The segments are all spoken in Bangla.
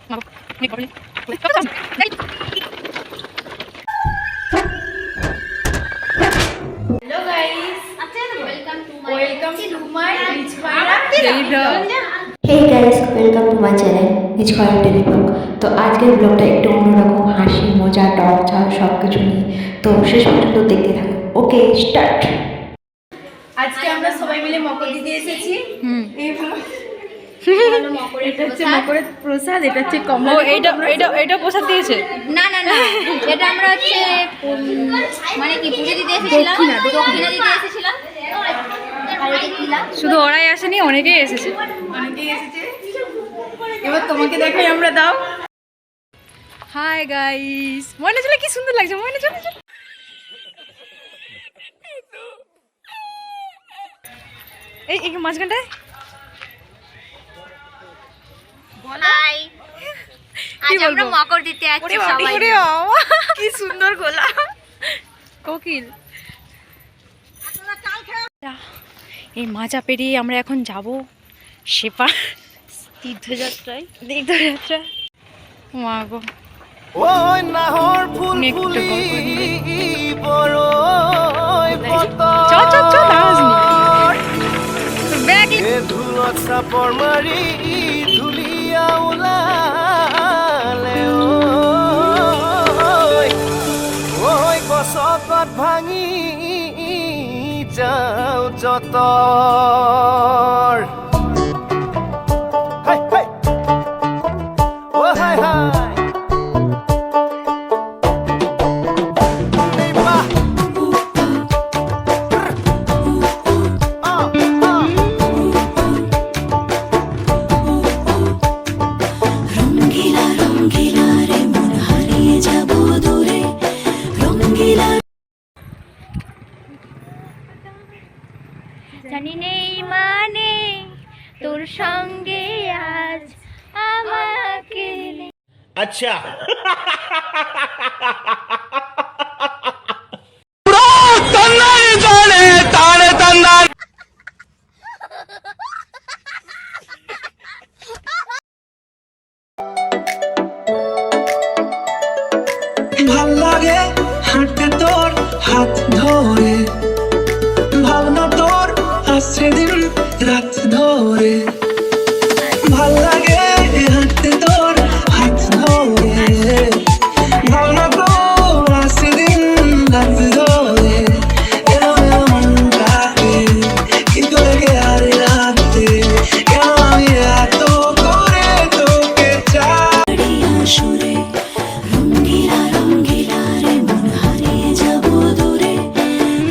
Hey guys, welcome to my channel নিজ খয়রা ডেইলি ব্লগ। তো আজকের ব্লগটা একটু অন্যরকম, হাসি মজা টক ঝাল সব কিছু নিয়ে, তো শেষ পর্যন্ত দেখতে থাকো। Okay start. আজকে আমরা সবাই মিলে মকর দিতে এসেছি। এটা হচ্ছে মকরের প্রসাদ, এটা হচ্ছে কমলা। এটা প্রসাদ দিয়েছে? না না না, এটা আমরা হচ্ছে মানে কি পুজো দিতে এসেছিলাম, দক্ষিণা দিতে এসেছিলাম। শুধু ওরাই আসেনি, অনেকেই এসেছে। এবার তোমাকে দেখাই আমরা, দাও। হাই গাইস, মনে চলে কি সুন্দর লাগছে, মনে চলে। এই মাঝখানটায় হাই, আজ আমরা মকর দিতে যাচ্ছি সবাই। কি সুন্দর গোলা কোকিল। এই মাজা পেরিয়ে আমরা এখন যাব সেপা তীর্থযাত্রায়। মা গো, ওই নাহর ফুল ফুলি বড়ই ধুলত চাপৰ মাৰি ধুলিয়া ওলালে ঐ গছকত ভাঙি যাওঁ যতৰ। জানি নেই মানে তোর সঙ্গে আজ আমাকে। আচ্ছা ভাল লাগে হাঁটতে তোর হাত ধরে, ভাবনা তোর আসছে দিন রাত ধরে। ভাল লাগে হাঁটতে তোর হাত ধরে, ভাবনা তোর আসছে দিন রাত ধরে। মনটাকে কি করে আরে রাতে কেন আমি এত করে তোকে চাই সুরে। রঙ্গিলা রঙ্গিলা রে মন হারিয়ে যাব দূরে,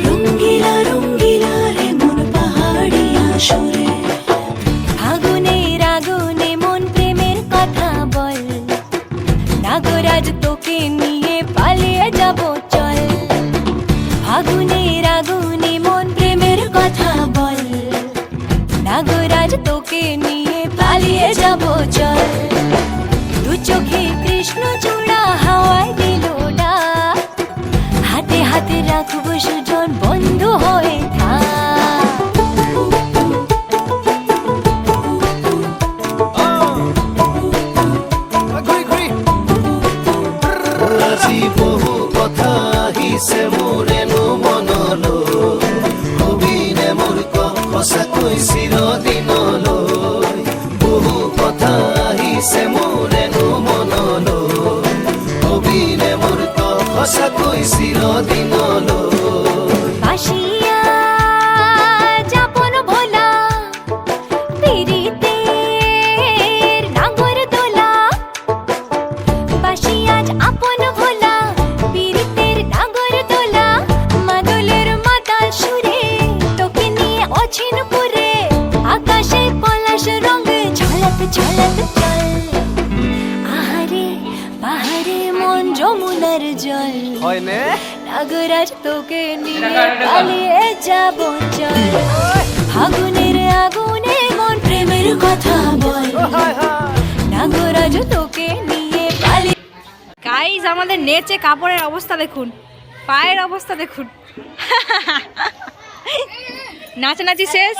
রঙ্গিলা রঙ্গিলা রে মন পাহাড়িয়া সুরে। আগুনের আগুনে মন প্রেমের কথা বল, নাগরাজ তোকে নিয়ে পালিয়ে যাব চল। আগুনের আগুনে মন প্রেমের কথা বল, নাগরাজ তোকে নিয়ে পালিয়ে যাব চল। দু চোখে কৃষ্ণ চূড়া হাওয়ায় দিল ডাক, হাতে হাতে রাখবো সুজন বন্ধু হয়ে থাক। আজি বহু কথা আহিছে মোৰেনো মনলৈ, কবিনে মোৰ সঁচাকৈ চিৰদিনলৈ। বহু কথা আহিছে মোৰেনো মনলৈ, কবিনে মোৰ সঁচাকৈ চিৰদিনলৈ। বাসিয়া যাপন ভোলা পিরিতের নাগর দোলা, বাসিয়া আপন ভোলা পিরিতের নাগর দোলা। মাদলের মাতাল সুরে তোকে নিয়ে অছিন পুরে, আকাশে পলাশ রঙ ঝলক ঝলক চল। আহারে পাহাড়ে মন যমুনার জল, হয়নে নাগরাজ তোকে নিয়ে পালিয়ে যাব চল। আগুনের আগুনে মন প্রেমের কথা বল, নাগরাজ তোকে নিয়ে পালিয়ে। গাইস, আমাদের নেচে কাপড়ের অবস্থা দেখুন, পায়ের অবস্থা দেখুন। নাচানাচি শেষ।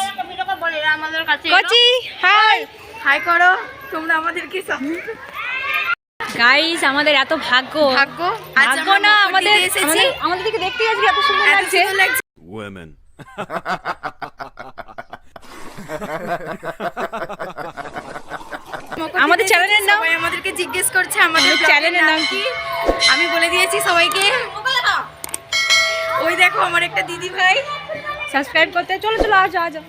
আমাদের কাছে কচি হাই হাই করো তোমরা আমাদেরকে। গাইস আমাদের এত ভাগ্য ভাগ্য আজ ভাগ্য আমরা না মকর আমাদের দিতে এসেছি আমাদের দিকে দেখতে আজকে এত সুন্দর এত লাগছে সুন্দর লাগছে। Women. মকর আমাদের দিতে চ্যানেলের এসেছি, নাম? সবাই আমাদেরকে জিজ্ঞেস করছে আমাদের আমাদের চ্যানেলের নাম কি? আমি বলে দিয়েছি সবাইকে। ওই দেখো আমার একটা দিদি ভাই। সাবস্ক্রাইব করতে চলো চলো আজো আজো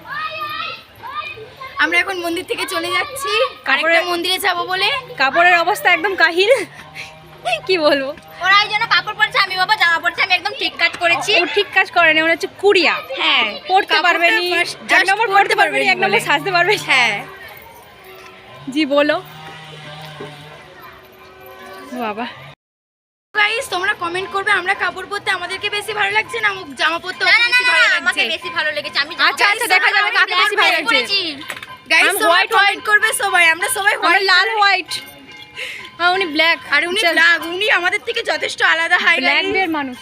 আমরা এখন মন্দির থেকে চলে যাচ্ছি আরেকটা কাপড়ের- মন্দিরে যাবো বলে। কাপড়ের অবস্থা একদম কাহিল কি বলবো ওরা এই জন্য কাপড় পরছে, আমি বাবা জামা পরছে, আমি একদম ঠিক কাজ করেছি। ও ঠিক কাজ করে না, ওরা হচ্ছে কুড়িয়া। হ্যাঁ পড়তে কাপড়টা পারবে নি, first এক just নম্বর পড়তে পারবে নি, এক নম্বর বলে। সাজতে পারবে নি। হ্যাঁ জি বলো বাবা। গাইস তোমরা কমেন্ট করবে আমরা কাপড় পরতে আমাদেরকে বেশি ভালো লাগছে না জামা পরতে না, ওকে না, বেশি না, ভালো না, আমাকে লাগছে? বেশি ভালো লেগেছে। আমি আচ্ছা, আচ্ছা, দেখা যাবে কাকে বেশি ভালো লাগছে। গাইস আমি তোমরা white কমেন্ট করবে সবাই, আমরা সবাই আমার হোয়াইট লাল হোয়াইট, হ্যাঁ উনি ব্ল্যাক, আর উনি ব্ল্যাক, উনি আমাদের থেকে যথেষ্ট আলাদা হাই ব্ল্যাক দের মানুষ।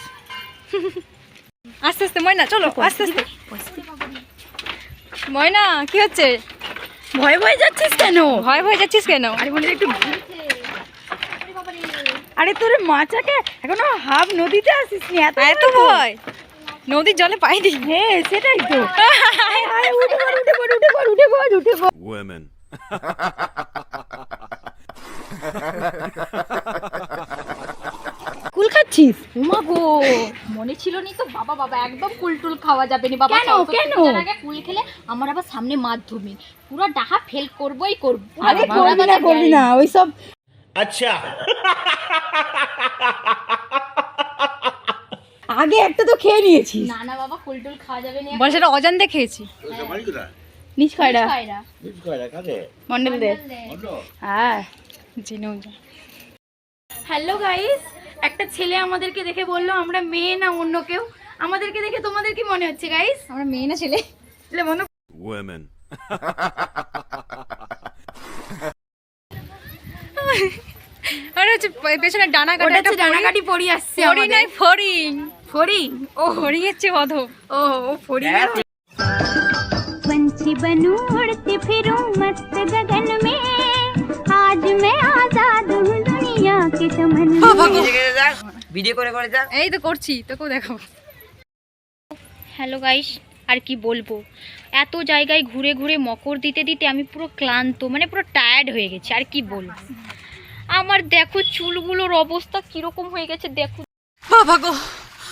আস্তে আস্তে ময়না চলো আস্তে আস্তে। ময়না কি হচ্ছে? ভয় ভয় যাচ্ছিস কেন? ভয় ভয় যাচ্ছিস কেন? আরে বলে একটু আরে তোর মাচাকে এখনো হাফ নদীতে আসিস নি এত এত ভয় নদীর জলে পাইনি। হ্যাঁ সেটাই তো। আরে উঠে পড় উঠে পড় উঠে পড় উঠে পড় উঠে পড়। Women. কুল খাচ্ছিস? উমা গো, মনে ছিল নি তো বাবা বাবা একদম কুলটুল খাওয়া যাবে না বাবা। কেন? সরস্বতী কেন? পূজার আগে কুল খেলে আমার আবার সামনে মাধ্যমিক, পুরো ডাহা ফেল করবই করব। আরে করবি না ওই সব। अच्छा. আগে একটা তো খেয়ে নিয়েছিস। না না বাবা কুলটুল খাওয়া যাবে না। বল সেটা অজান্তে খেয়েছি। নিচ খয়রা খায়রা মন্ডল দে। হ্যাঁ জিনো হ্যালো গাইস, একটা ছেলে আমাদেরকে দেখে বললো আমরা মেয়ে না অন্য কেউ। আমাদেরকে দেখে তোমাদের কি মনে হচ্ছে গাইস? আমরা মেয়ে না ছেলে? মনে Women. আরে হচ্ছে পেছনে ডানা কাটা ওটা একটা হচ্ছে ডানাকাটি পড়ি আসছে ফড়িং নাই আমাদের। ফড়িং। ফড়িং? ও ফড়িং হচ্ছে অধম। ও ও ফড়িং। पंछी बनूं उड़ती फिरूं मस्त गगन में आज मैं आजाद हूँ दुनिया के चमन में এই তো করছি, তোকেও দেখাবো। হ্যালো গাইস, আর কি বলবো, এত জায়গায় ঘুরে ঘুরে মকর দিতে দিতে আমি পুরো ক্লান্ত, মানে পুরো টায়ার্ড হয়ে গেছি। আর কি বলবো, আমার দেখো চুলগুলোর অবস্থা কিরকম হয়ে গেছে। দেখো বাবা গো,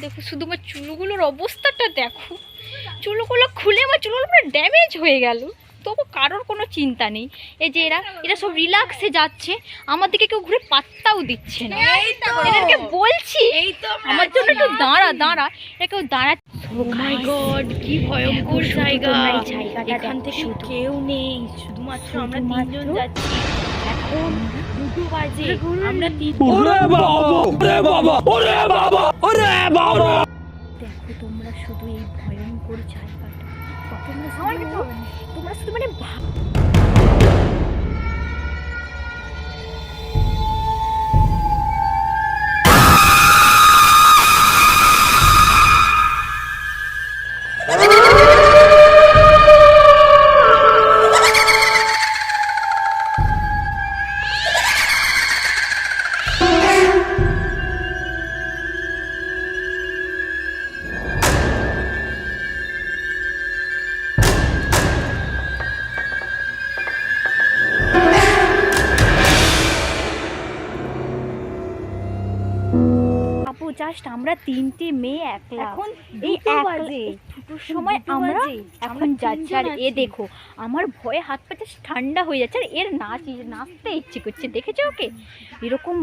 দেখো শুধু আমার চুলগুলোর অবস্থাটা দেখো, চুলগুলো খুলে আমার চুলগুলো পুরো ড্যামেজ হয়ে গেল। তবু কারোর কোনো চিন্তা নেই। এই যে এরা সব রিল্যাক্সে যাচ্ছে, আমার দিকে কেউ ঘুরে পাত্তাও দিচ্ছে না। এদেরকে বলছি এই তো আমার জন্য একটু দাঁড়া দাঁড়া, এটা কেউ দাঁড়া। ও মাই গড, কি ভয়ঙ্কর জায়গা! এখান থেকে কেউ নেই, শুধুমাত্র আমরা তিনজন যাচ্ছি। এখন 2 বাজে, আমরা দেখো তোমরা শুধু এই ভয়ঙ্কর জায়গাটা, তোমরা শুধু মানে আপু জাস্ট আমরা 3টে মেয়ে একলা, এখন এই 2 বাজে। দুটোর সময় আমরা এখন যাচ্ছি। আর এ দেখো আমার ভয়ে হাত পা just ঠান্ডা হয়ে যাচ্ছে। আর এর নাচতে ইচ্ছে করছে, দেখেছো ওকে? এরকম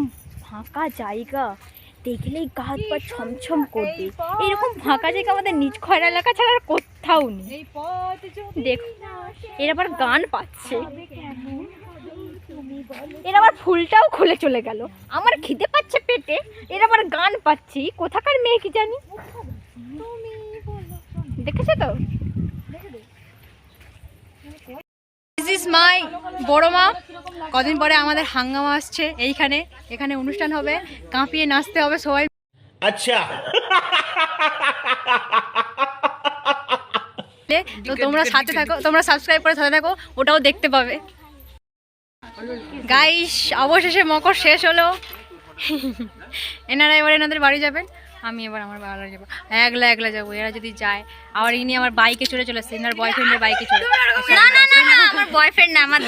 ফাঁকা জায়গা দেখলেই গা হাত পা ছমছম করবে। এরকম ফাঁকা জায়গা আমাদের নিজ খয়রা এলাকা ছাড়া আর কোথাও নেই। দেখো এর আবার গান পাচ্ছে, এর আবার ফুলটাও খুলে চলে গেল। আমার খিদে পাচ্ছে পেটে, এর আবার গান পাচ্ছি। কোথাকার মেয়ে কি জানি, দেখেছো তো? দিস ইজ মাই বড় মা। কদিন পরে আমাদের হাঙ্গামা আসছে এইখানে, এখানে অনুষ্ঠান হবে, কাঁপিয়ে নাচতে হবে সবাই। अच्छा. তো তোমরা সাথে থাকো, তোমরা সাবস্ক্রাইব করে সাথে থাকো, ওটাও দেখতে পাবে। গাইস অবশেষে মকর শেষ হলো। এনারা এবার এনাদের বাড়ি যাবেন, আমি এবার আমার বাড়ি যাবো। একলা একলা যাবো, এরা যদি যায় আবার ইনি আমার বাইকে চলে আসছে, এনার বয়ফ্রেন্ডের বাইকে চলে। না না না না, আমার বয়ফ্রেন্ড না, আমার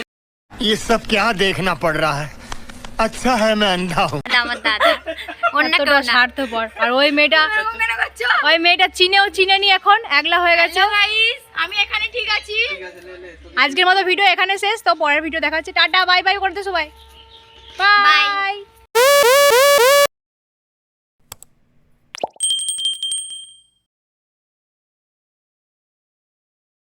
ये सब क्या देखना पड़ रहा है? अच्छा है मैं अंधा हूँ। আমার দাদা, অন্য কেউ এতটা না। স্বার্থপর। আর ওই মেয়েটা চিনেনি, এখন একলা হয়ে গেছে। গাইস আমি এখানে ঠিক আছি। আজকের মতো ভিডিও এখানে শেষ, তো পরের ভিডিও দেখা হচ্ছে। টাটা বাই বাই করতে সবাই, বাই।